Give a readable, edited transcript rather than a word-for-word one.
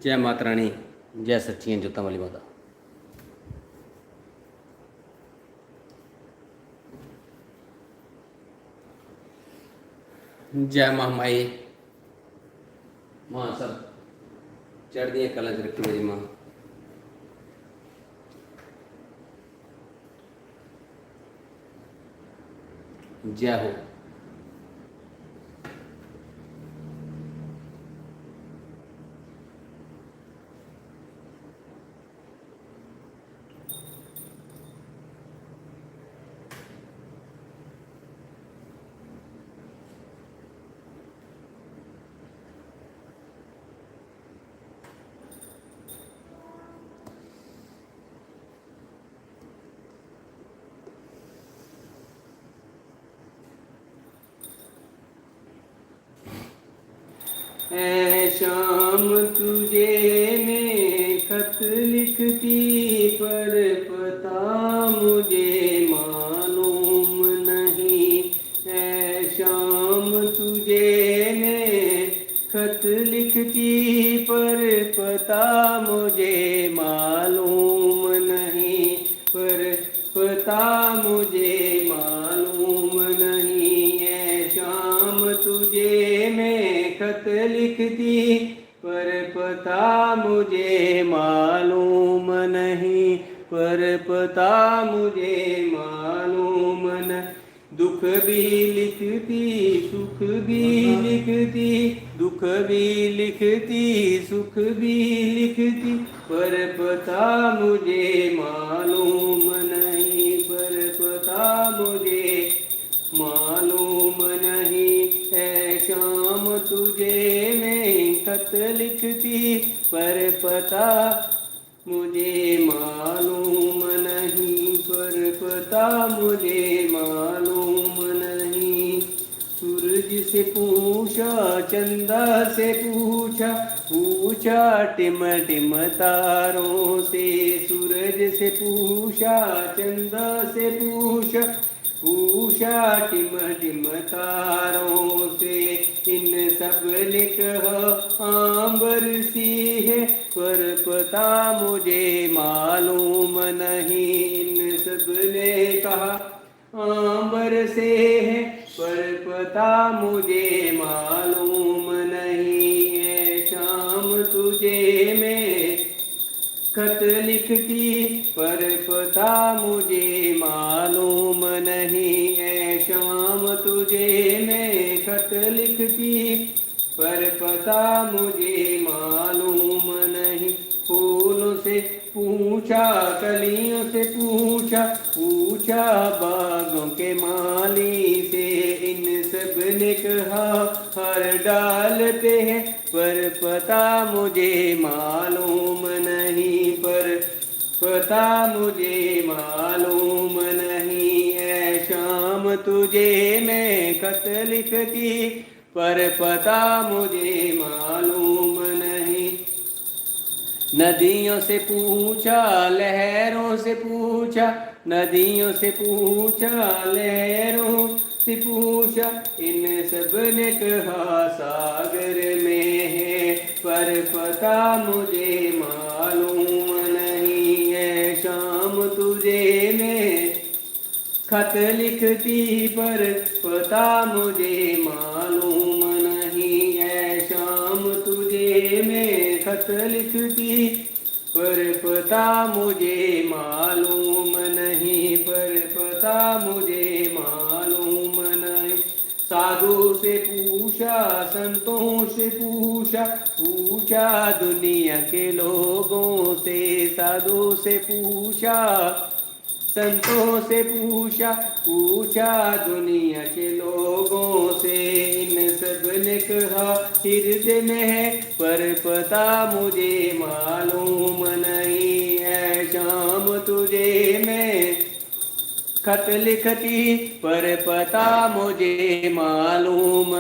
जय माता रानी, जय सच्चियां जोतां वाली माता। जय महामाई, मां सब चढ़दियां कलां च रखी मेरी मां। जय हो। ऐ शाम तुझे मैं खत लिखती, पर पता मुझे मालूम नहीं। ऐ शाम तुझे मैं खत लिखती, पर पता मुझे मालूम नहीं। पर पता मुझे मालूम नहीं। ऐ शाम तुझे मैं खत लिखती, पर पता मुझे मालूम नहीं। पर पता मुझे मालूम न। दुख भी लिखती, सुख भी लिखती, दुख भी लिखती, सुख भी लिखती, पर पता मुझे मालूम नहीं। पर पता मुझे मालूम नहीं। है शाम तुझे मैं खत लिखती, पर पता मुझे मालूम नहीं। पर पता मुझे मालूम नहीं। सूरज से पूछा, चंदा से पूछा, पूछा टिम टिम तारों से। सूरज से पूछा, चंदा से पूछा, पूछा टिम टिम तारों से। इन सब ने कहा आंबर सी है, पर पता मुझे मालूम नहीं। इन सब ने कहा आंबर से है, पर पता मुझे मालूम नहीं। है शाम तुझे मैं खत लिखती, पर पता मुझे मालूम नहीं। है शाम तुझे मैं खत लिखती, पर पता मुझे मालूम नहीं। फूलों से पूछा, कलियों से पूछा, पूछा बागों के माली से। इन सब ने कहा हर डाल पे है, पर पता मुझे मालूम नहीं। पर पता मुझे मालूम नहीं। है शाम तुझे मैं खत लिखती, पर पता मुझे मालूम नहीं। नदियों से पूछा, लहरों से पूछा, नदियों से पूछा, लहरों से पूछा, इन सब ने कहा सागर में है, पर पता मुझे मालूम नहीं। है शाम तुझे मैं खत लिखती, पर पता मुझे मालूम नहीं। है शाम तुझे मैं खत लिखती, पर पता मुझे मालूम नहीं। पर पता मुझे मालूम नहीं। साधु से पूछा, संतों से पूछा, पूछा दुनिया के लोगों से। साधु से पूछा, संतों से पूछा, पूछा दुनिया के लोगों से। इन सब ने कहा हृदय में है, पर पता मुझे मालूम नहीं। है शाम तुझे मैं खत लिखती, पर पता मुझे मालूम